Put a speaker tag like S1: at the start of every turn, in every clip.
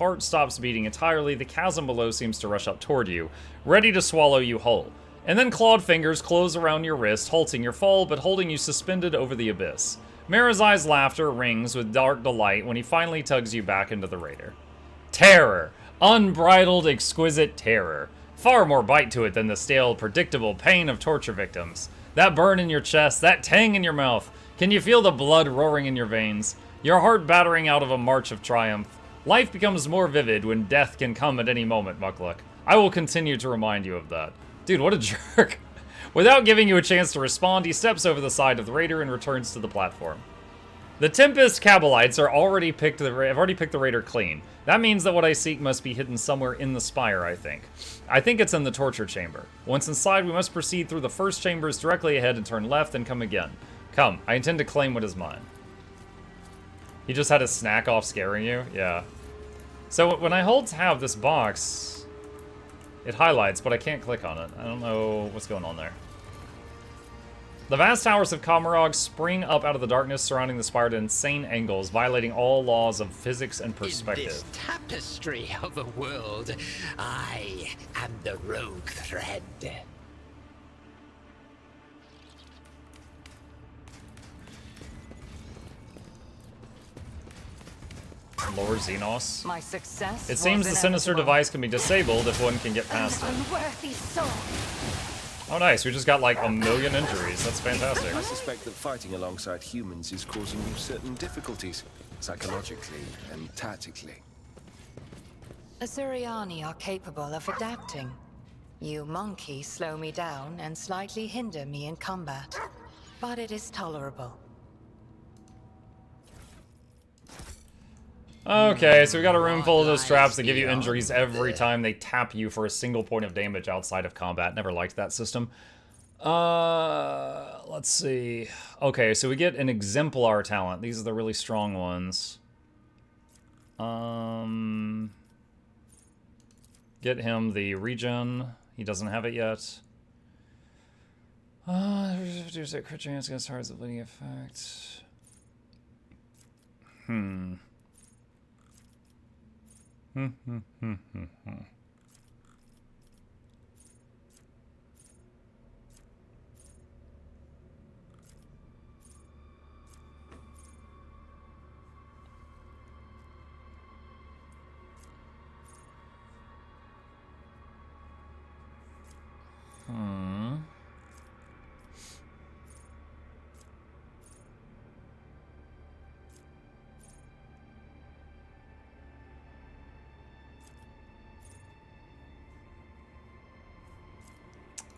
S1: heart stops beating entirely, the chasm below seems to rush up toward you, ready to swallow you whole. And then clawed fingers close around your wrist, halting your fall, but holding you suspended over the abyss. Marazai's laughter rings with dark delight when he finally tugs you back into the raider. Terror! Unbridled, exquisite terror. Far more bite to it than the stale, predictable pain of torture victims. That burn in your chest, that tang in your mouth. Can you feel the blood roaring in your veins? Your heart battering out of a march of triumph. Life becomes more vivid when death can come at any moment, Mukluk. I will continue to remind you of that. Dude, what a jerk. Without giving you a chance to respond, he steps over the side of the raider and returns to the platform. The Tempest Cabalites have already picked the raider clean. That means that what I seek must be hidden somewhere in the spire, I think. I think it's in the torture chamber. Once inside, we must proceed through the first chambers directly ahead and turn left and come again. Come, I intend to claim what is mine. He just had a snack off scaring you? Yeah. So when I hold tab, this box, it highlights, but I can't click on it. I don't know what's going on there. The vast towers of Kamarog spring up out of the darkness surrounding the spire at insane angles, violating all laws of physics and perspective.
S2: In this tapestry of a world, I am the rogue thread.
S1: Lord Xenos.
S3: My success.
S1: It seems the sinister device can be disabled if one can get past it.
S3: Unworthy soul.
S1: Oh nice, we just got like 1 million injuries. That's fantastic.
S4: I suspect that fighting alongside humans is causing you certain difficulties, psychologically and tactically.
S3: Asuriani are capable of adapting. You monkeys slow me down and slightly hinder me in combat, but it is tolerable.
S1: Okay, so we got a room full of those traps that give you injuries every time they tap you for a single point of damage outside of combat. Never liked that system. Let's see. Okay, so we get an exemplar talent. These are the really strong ones. Get him the regen. He doesn't have it yet. Reduce that crit chance against targets of bleeding effect.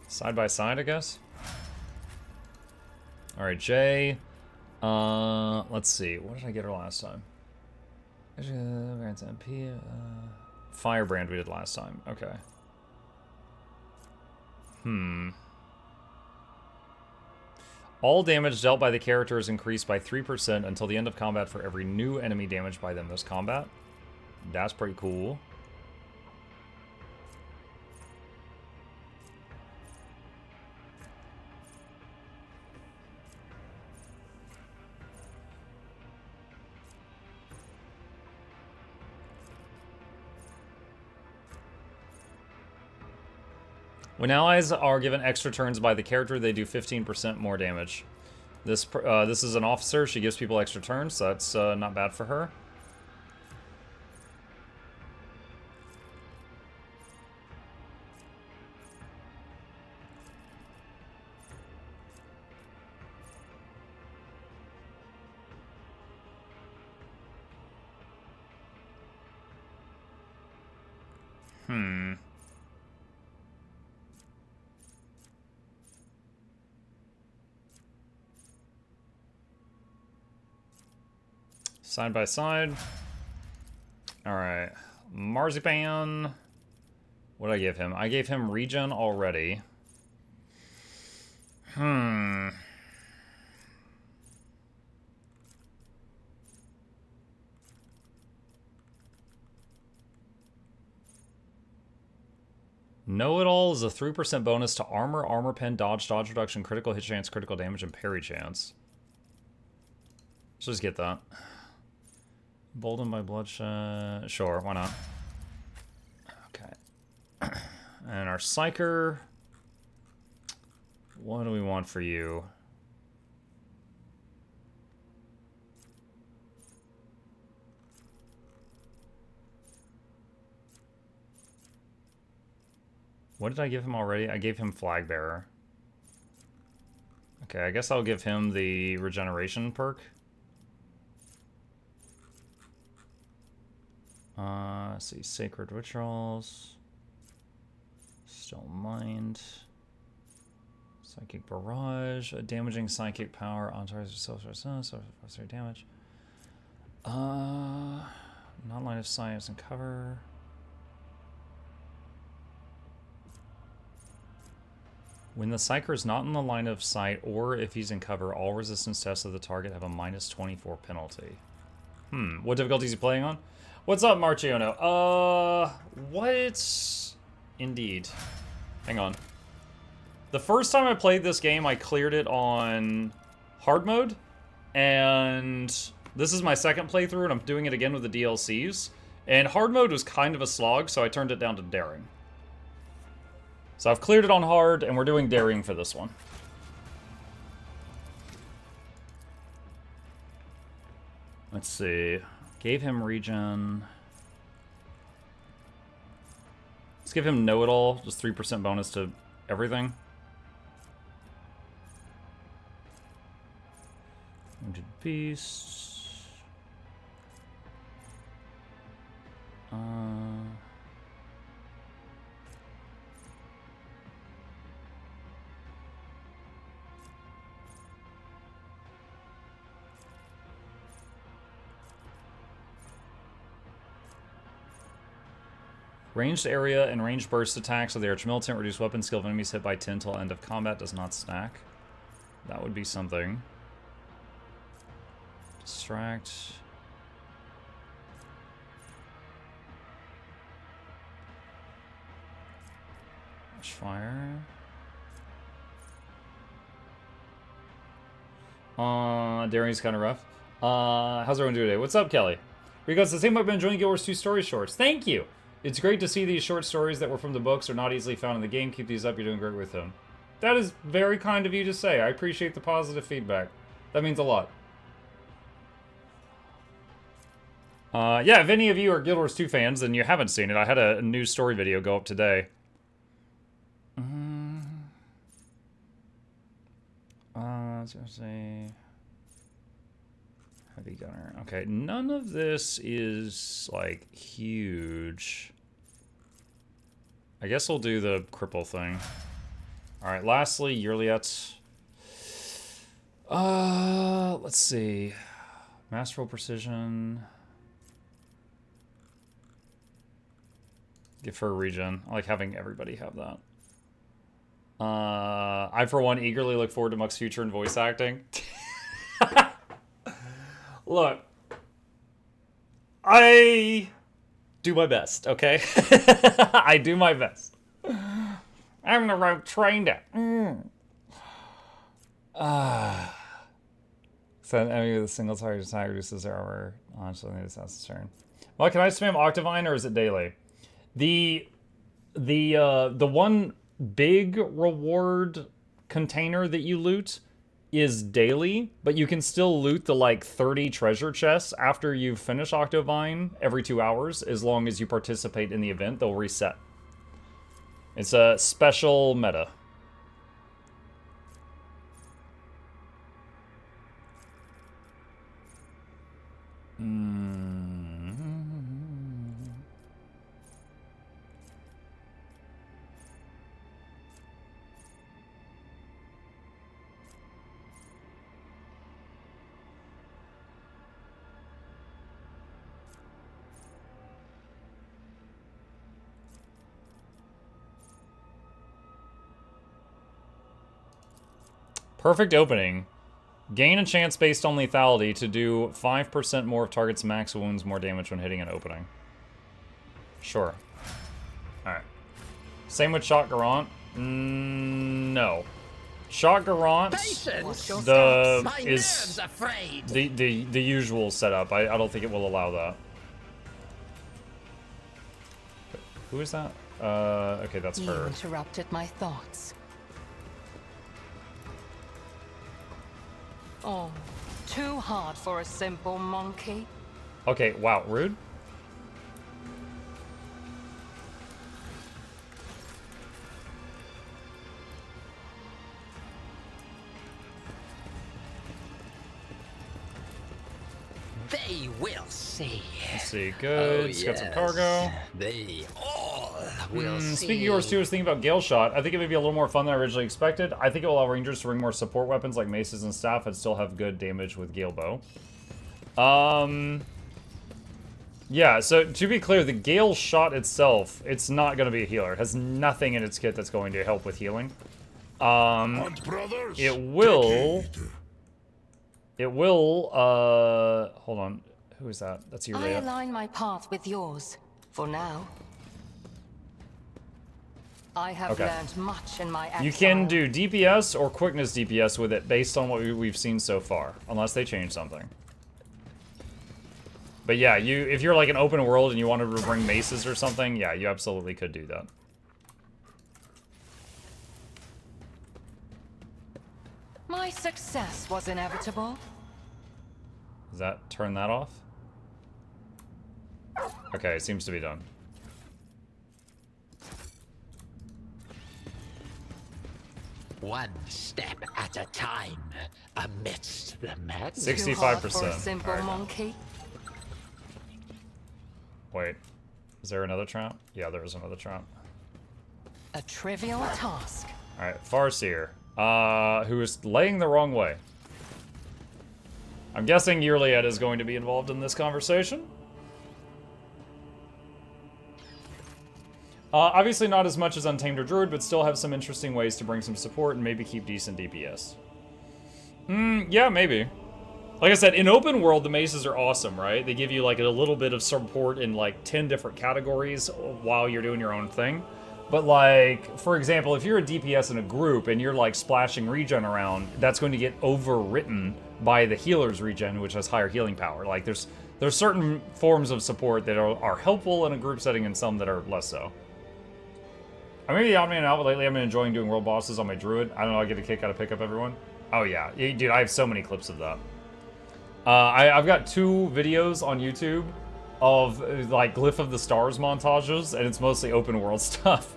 S1: Side by side, I guess. All right, Jay. Let's see. What did I get her last time? Firebrand we did last time. Okay. All damage dealt by the character is increased by 3% until the end of combat for every new enemy damaged by them this combat. That's pretty cool. When allies are given extra turns by the character, they do 15% more damage. This is an officer. She gives people extra turns, so that's not bad for her. Side by side. Alright. Marzipan. What did I give him? I gave him regen already. Know-it-all is a 3% bonus to armor, armor pen, dodge, dodge reduction, critical hit chance, critical damage, and parry chance. Let's just get that. Emboldened by bloodshed. Sure, why not? Okay. And our Psyker. What do we want for you? What did I give him already? I gave him Flag Bearer. Okay, I guess I'll give him the regeneration perk. Let's see, Sacred Rituals. Still Mind. Psychic Barrage. A damaging psychic power on target self-sorry damage. Non-line of sight and cover. When the Psyker is not in the line of sight, or if he's in cover, all resistance tests of the target have a -24 penalty. What difficulty is he playing on? What's up, Marchiono? What? Indeed. Hang on. The first time I played this game, I cleared it on hard mode, and this is my second playthrough, and I'm doing it again with the DLCs. And hard mode was kind of a slog, so I turned it down to daring. So I've cleared it on hard, and we're doing daring for this one. Let's see. Gave him regen. Let's give him know-it-all, just 3% bonus to everything. Wounded Beast. Ranged area and ranged burst attacks of the Archmilitant reduce weapon skill of enemies hit by 10 till end of combat does not stack. That would be something. Distract. Fire. Daring's kind of rough. How's everyone doing today? What's up, Kelly? Rico says, I've been enjoying Guild Wars 2 story shorts. Thank you! It's great to see these short stories that were from the books are not easily found in the game. Keep these up, you're doing great with them. That is very kind of you to say. I appreciate the positive feedback. That means a lot. Yeah, if any of you are Guild Wars 2 fans and you haven't seen it, I had a new story video go up today. Let's say Heavy Gunner. Okay, none of this is like huge. I guess we'll do the cripple thing. All right, lastly, Yurliet. Let's see. Masterful Precision. Give her a regen. I like having everybody have that. I, for one, eagerly look forward to Muck's future in voice acting. Look. I do my best, okay? I do my best. I'm the rogue trainer. Send enemy with a single target attack reduces their armor. Honestly, this has to turn. Well, can I spam Octavine or is it daily? The one big reward container that you loot is daily, but you can still loot the like 30 treasure chests after you've finished Octavine every 2 hours, as long as you participate in the event. They'll reset. It's a special meta. Perfect opening. Gain a chance based on lethality to do 5% more of target's max wounds, more damage when hitting an opening. Sure. Alright. Same with Shot Garant? No. Shot Garant
S2: Patience! My
S1: is
S2: nerves are frayed!
S1: the usual setup. I don't think it will allow that. Who is that? Okay, that's
S3: You
S1: her.
S3: interrupted my thoughts. Oh, too hard for a simple monkey.
S1: Okay, wow, rude.
S2: They will see.
S1: Let's see, goods, got some cargo.
S2: They all will see.
S1: Speaking of yours too, I was thinking about Gale Shot. I think it may be a little more fun than I originally expected. I think it will allow Rangers to bring more support weapons like maces and staff and still have good damage with Gale Bow. Yeah, so to be clear, the Gale Shot itself, it's not going to be a healer. It has nothing in its kit that's going to help with healing. It will, hold on. Who is that? That's
S3: I
S1: Urea.
S3: align my path with yours, for now. I have
S1: Okay.
S3: learned much in my exile.
S1: You can do DPS or quickness DPS with it based on what we've seen so far, unless they change something. But yeah, if you're like an open world and you wanted to bring maces or something, yeah, you absolutely could do that.
S3: My success was inevitable.
S1: Does that turn that off? Okay, it seems to be done.
S2: One step at a time amidst the madness.
S1: 65%.
S3: Too hard for a simple
S1: Alright.
S3: monkey.
S1: Wait, is there another trap? Yeah, there is another trap.
S3: A trivial task.
S1: Alright, Farseer, who is laying the wrong way. I'm guessing Yurliet is going to be involved in this conversation. Obviously not as much as Untamed or Druid, but still have some interesting ways to bring some support and maybe keep decent DPS. Yeah, maybe. Like I said, in open world, the maces are awesome, right? They give you like a little bit of support in like 10 different categories while you're doing your own thing. But like, for example, if you're a DPS in a group and you're like splashing regen around, that's going to get overwritten by the healer's regen, which has higher healing power. Like there's certain forms of support that are helpful in a group setting and some that are less so. I may be out and out, but lately I've been enjoying doing world bosses on my druid. I don't know, I get a kick out of pick up everyone. Oh yeah, dude, I have so many clips of that. I've got 2 videos on YouTube of like Glyph of the Stars montages, and it's mostly open world stuff.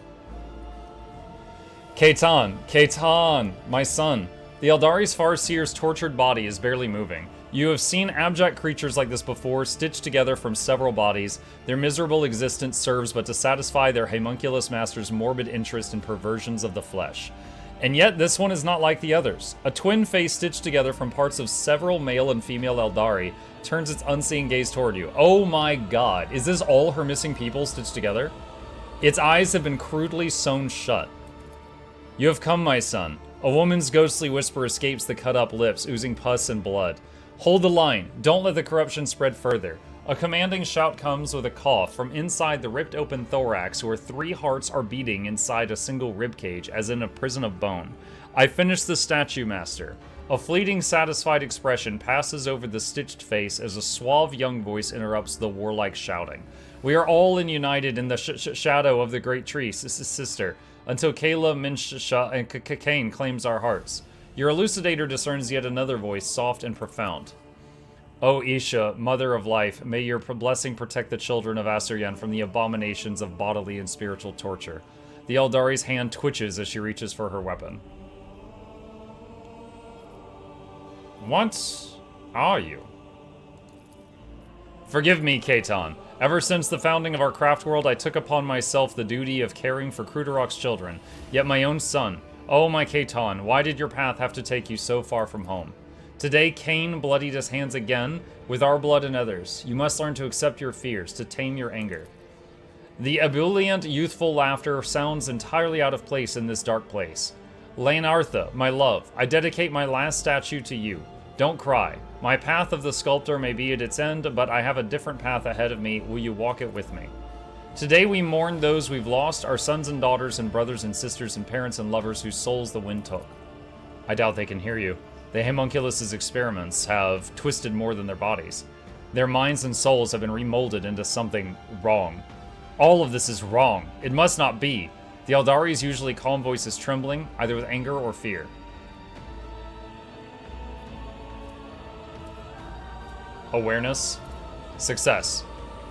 S1: Kaitan, my son. The Eldari's Farseer's tortured body is barely moving. You have seen abject creatures like this before, stitched together from several bodies. Their miserable existence serves but to satisfy their homunculus master's morbid interest in perversions of the flesh. And yet, this one is not like the others. A twin face stitched together from parts of several male and female Eldari turns its unseeing gaze toward you. Oh my god, is this all her missing people stitched together? Its eyes have been crudely sewn shut. You have come, my son. A woman's ghostly whisper escapes the cut-up lips, oozing pus and blood. Hold the line. Don't let the corruption spread further. A commanding shout comes with a cough from inside the ripped open thorax, where 3 hearts are beating inside a single ribcage, as in a prison of bone. I finished the statue, master. A fleeting, satisfied expression passes over the stitched face as a suave young voice interrupts the warlike shouting. We are all united in the shadow of the great tree, sister, until Kayla, Minsha, and Kane claims our hearts. Your elucidator discerns yet another voice, soft and profound. O Isha, mother of life, may your blessing protect the children of Asuryan from the abominations of bodily and spiritual torture. The Eldari's hand twitches as she reaches for her weapon. What are you? Forgive me, Kaitan. Ever since the founding of our craft world, I took upon myself the duty of caring for Krudarok's children, yet my own son. Oh, my Kaitan, why did your path have to take you so far from home? Today, Cain bloodied his hands again, with our blood and others. You must learn to accept your fears, to tame your anger. The ebullient, youthful laughter sounds entirely out of place in this dark place. Laenartha, my love, I dedicate my last statue to you. Don't cry. My path of the sculptor may be at its end, but I have a different path ahead of me. Will you walk it with me? Today we mourn those we've lost, our sons and daughters and brothers and sisters and parents and lovers whose souls the wind took. I doubt they can hear you. The homunculus' experiments have twisted more than their bodies. Their minds and souls have been remolded into something wrong. All of this is wrong. It must not be. The Eldari's usually calm voice is trembling, either with anger or fear. Awareness. Success.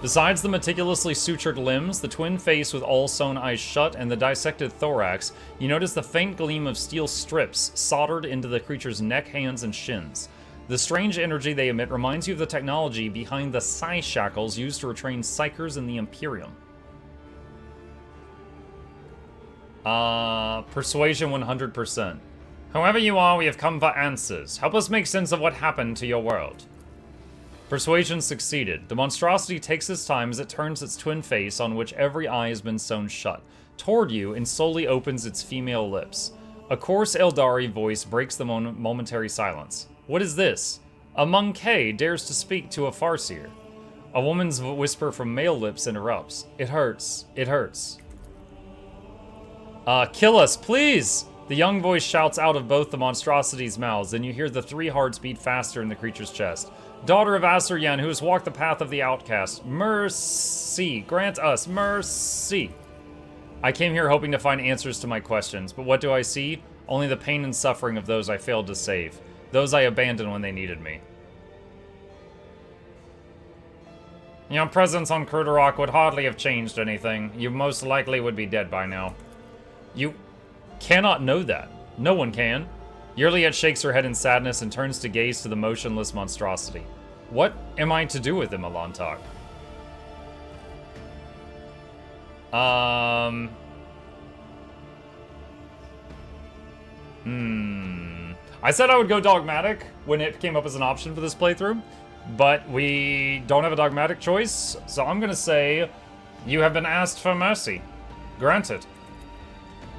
S1: Besides the meticulously sutured limbs, the twin face with all sewn eyes shut, and the dissected thorax, you notice the faint gleam of steel strips soldered into the creature's neck, hands, and shins. The strange energy they emit reminds you of the technology behind the psi shackles used to retrain psychers in the Imperium. Persuasion 100%. Whoever you are, we have come for answers. Help us make sense of what happened to your world. Persuasion succeeded. The monstrosity takes its time as it turns its twin face, on which every eye has been sewn shut, toward you and slowly opens its female lips. A coarse Eldari voice breaks the momentary silence. What is this? A Monkey dares to speak to a Farseer. A woman's whisper from male lips interrupts. It hurts. It hurts. Kill us, please! The young voice shouts out of both the monstrosity's mouths, and you hear the 3 hearts beat faster in the creature's chest. Daughter of Asuryan, who has walked the path of the outcast, mercy! Grant us mercy! I came here hoping to find answers to my questions, but what do I see? Only the pain and suffering of those I failed to save. Those I abandoned when they needed me. Your presence on Cruderok would hardly have changed anything. You most likely would be dead by now. You cannot know that. No one can. Yurliet shakes her head in sadness and turns to gaze to the motionless monstrosity. What am I to do with him, Alantok? I said I would go dogmatic when it came up as an option for this playthrough, but we don't have a dogmatic choice, so I'm gonna say you have been asked for mercy. Granted.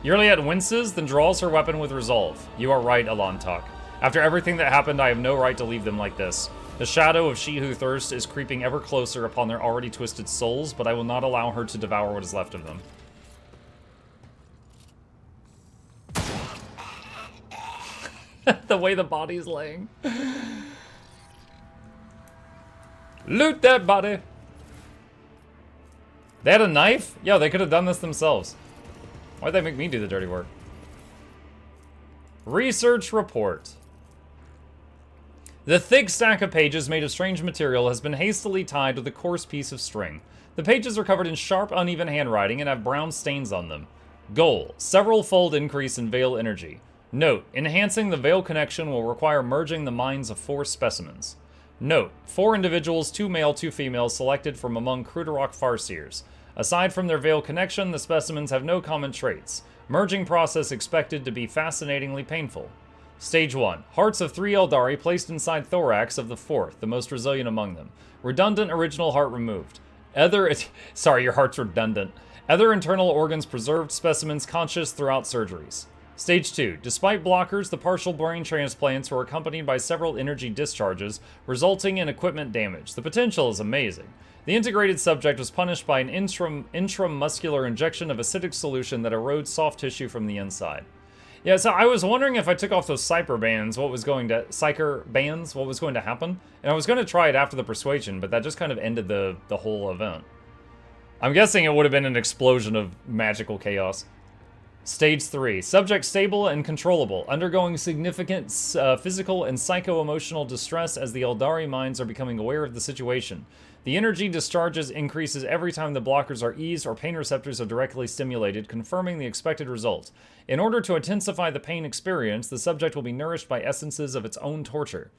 S1: Yurliet winces, then draws her weapon with resolve. You are right, Alantok. After everything that happened, I have no right to leave them like this. The shadow of she who thirsts is creeping ever closer upon their already twisted souls, but I will not allow her to devour what is left of them. The way the body's laying. Loot that body! They had a knife? Yo, they could have done this themselves. Why'd they make me do the dirty work? Research report. The thick stack of pages made of strange material has been hastily tied with a coarse piece of string. The pages are covered in sharp, uneven handwriting and have brown stains on them. Goal: several-fold increase in Veil energy. Note: enhancing the Veil connection will require merging the minds of 4 specimens. Note: 4 individuals, 2 male, 2 female, selected from among Cruderok Farseers. Aside from their Veil connection, the specimens have no common traits. Merging process expected to be fascinatingly painful. Stage 1. Hearts of 3 Eldari placed inside thorax of the 4th, the most resilient among them. Redundant original heart removed. Sorry, your heart's redundant. Other internal organs preserved, specimens conscious throughout surgeries. Stage 2. Despite blockers, the partial brain transplants were accompanied by several energy discharges, resulting in equipment damage. The potential is amazing. The integrated subject was punished by an intramuscular injection of acidic solution that erodes soft tissue from the inside. Yeah, so I was wondering if I took off those psyker bands, what was going to happen? And I was going to try it after the persuasion, but that just kind of ended the whole event. I'm guessing it would have been an explosion of magical chaos. Stage 3. Subject stable and controllable, undergoing significant physical and psycho-emotional distress as the Eldari minds are becoming aware of the situation. The energy discharges increases every time the blockers are eased or pain receptors are directly stimulated, confirming the expected result. In order to intensify the pain experience, the subject will be nourished by essences of its own torture.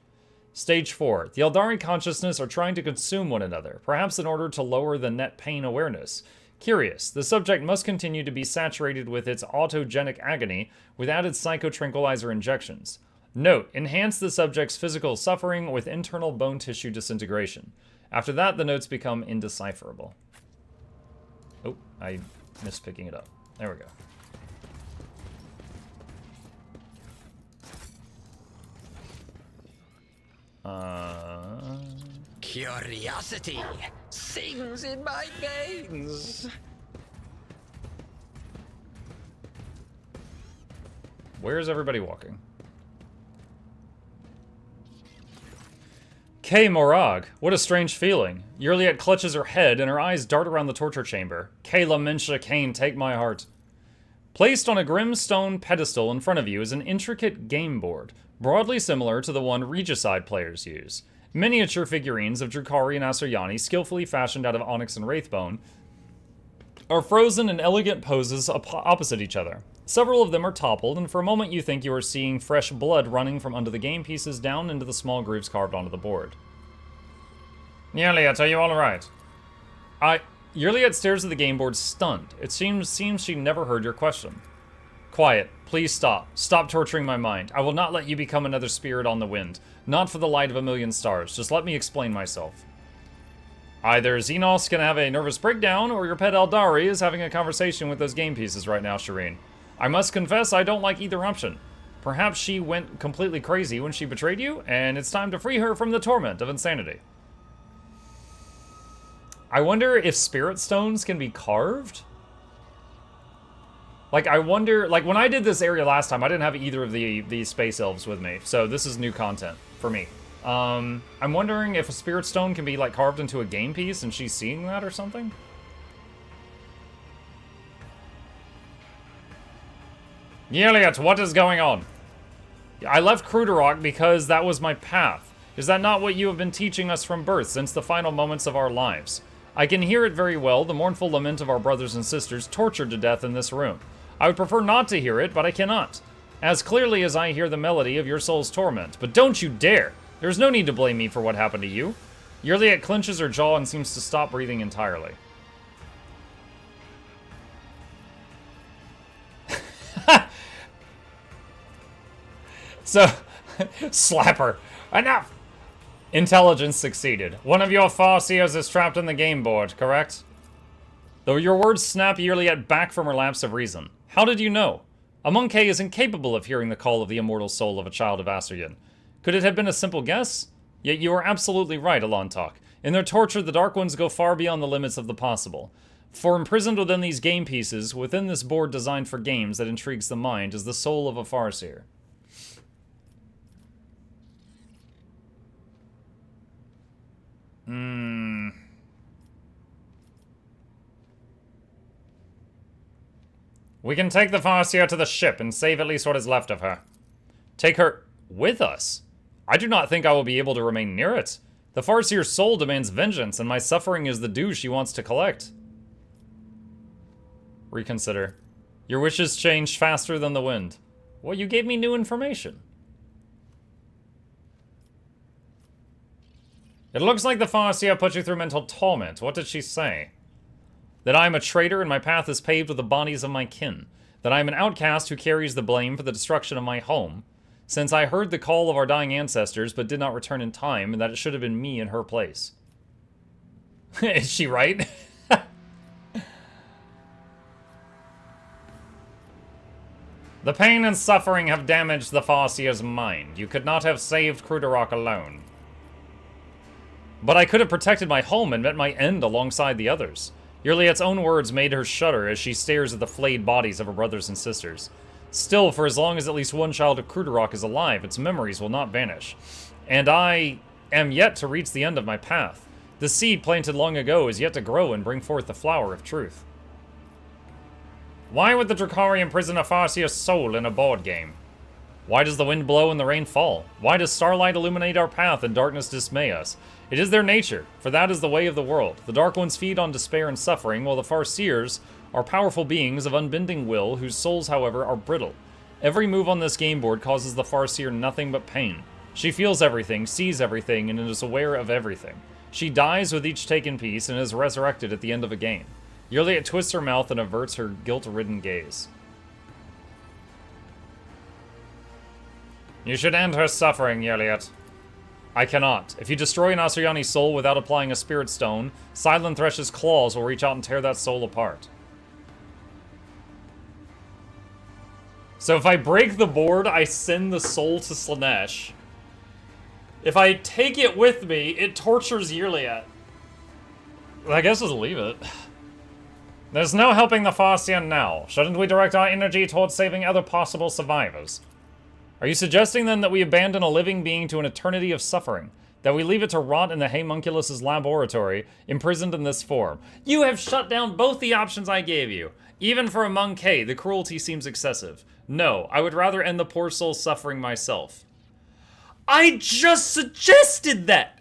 S1: Stage 4. The Eldari consciousness are trying to consume one another, perhaps in order to lower the net pain awareness. Curious, the subject must continue to be saturated with its autogenic agony with added psychotranquilizer injections. Note: enhance the subject's physical suffering with internal bone tissue disintegration. After that, the notes become indecipherable. Oh, I missed picking it up. There we go.
S2: Curiosity sings in my veins.
S1: Where is everybody walking? Kay Morag, what a strange feeling. Yurliet clutches her head and her eyes dart around the torture chamber. Kayla Mensha Kane, take my heart. Placed on a grim stone pedestal in front of you is an intricate game board, broadly similar to the one Regicide players use. Miniature figurines of Drukhari and Asuryani, skillfully fashioned out of onyx and wraithbone, are frozen in elegant poses opposite each other. Several of them are toppled, and for a moment you think you are seeing fresh blood running from under the game pieces down into the small grooves carved onto the board. Yurliet, are you alright? Yurliet stares at the game board stunned. It seems she never heard your question. Quiet. Please stop. Stop torturing my mind. I will not let you become another spirit on the wind. Not for the light of a million stars. Just let me explain myself. Either Xenos can have a nervous breakdown, or your pet Eldari is having a conversation with those game pieces right now, Shireen. I must confess I don't like either option. Perhaps she went completely crazy when she betrayed you, and it's time to free her from the torment of insanity. I wonder if spirit stones can be carved? Like, I wonder... Like, when I did this area last time, I didn't have either of the space elves with me. So this is new content for me. I'm wondering if a spirit stone can be, like, carved into a game piece and she's seeing that or something? Yurliet, what is going on? I left Kruderok because that was my path. Is that not what you have been teaching us from birth since the final moments of our lives? I can hear it very well, the mournful lament of our brothers and sisters tortured to death in this room. I would prefer not to hear it, but I cannot. As clearly as I hear the melody of your soul's torment. But don't you dare! There's no need to blame me for what happened to you. Yurliet clenches her jaw and seems to stop breathing entirely. So, slap her. Enough! Intelligence succeeded. One of your Farseers is trapped in the game board, correct? Though your words snap Yurliet back from her lapse of reason. How did you know? A Monkey is incapable of hearing the call of the immortal soul of a child of Asurian. Could it have been a simple guess? Yet you are absolutely right, Alantok. In their torture, the Dark Ones go far beyond the limits of the possible. For imprisoned within these game pieces, within this board designed for games that intrigues the mind, is the soul of a Farseer. We can take the Farseer to the ship and save at least what is left of her. Take her with us? I do not think I will be able to remain near it. The Farseer's soul demands vengeance, and my suffering is the due she wants to collect. Reconsider. Your wishes change faster than the wind. Well, you gave me new information. It looks like the Farseer put you through mental torment. What did she say? That I am a traitor and my path is paved with the bodies of my kin. That I am an outcast who carries the blame for the destruction of my home. Since I heard the call of our dying ancestors but did not return in time, and that it should have been me in her place. Is she right? The pain and suffering have damaged the Farseer's mind. You could not have saved Kruderok alone. But I could have protected my home and met my end alongside the others. Yurliet's own words made her shudder as she stares at the flayed bodies of her brothers and sisters. Still, for as long as at least one child of Kruderok is alive, its memories will not vanish. And I am yet to reach the end of my path. The seed planted long ago is yet to grow and bring forth the flower of truth. Why would the Drukhari imprison a Farseer's soul in a board game? Why does the wind blow and the rain fall? Why does starlight illuminate our path and darkness dismay us? It is their nature, for that is the way of the world. The Dark Ones feed on despair and suffering, while the Farseers are powerful beings of unbending will, whose souls, however, are brittle. Every move on this game board causes the Farseer nothing but pain. She feels everything, sees everything, and is aware of everything. She dies with each taken piece and is resurrected at the end of a game. Yurliet twists her mouth and averts her guilt-ridden gaze. You should end her suffering, Yurliet. I cannot. If you destroy an Asuryani's soul without applying a spirit stone, Silent Thresh's claws will reach out and tear that soul apart. So if I break the board, I send the soul to Slaanesh. If I take it with me, it tortures Yurliet. I guess just leave it. There's no helping the Farseer now. Shouldn't we direct our energy towards saving other possible survivors? Are you suggesting then that we abandon a living being to an eternity of suffering? That we leave it to rot in the homunculus's laboratory, imprisoned in this form. You have shut down both the options I gave you. Even for a monkey, the cruelty seems excessive. No, I would rather end the poor soul's suffering myself. I just suggested that!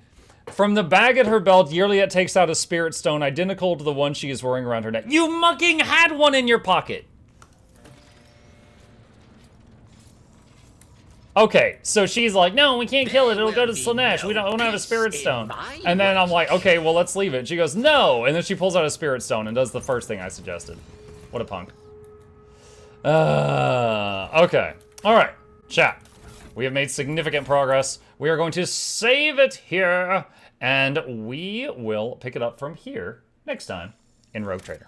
S1: From the bag at her belt, Yearliette takes out a spirit stone identical to the one she is wearing around her neck. You mucking had one in your pocket! Okay, so she's like, no, we can't kill it. It'll go to Slanesh. We don't have a spirit stone. And then I'm like, okay, well, let's leave it. She goes, no. And then she pulls out a spirit stone and does the first thing I suggested. What a punk. Okay. All right, chat. We have made significant progress. We are going to save it here, and we will pick it up from here next time in Rogue Trader.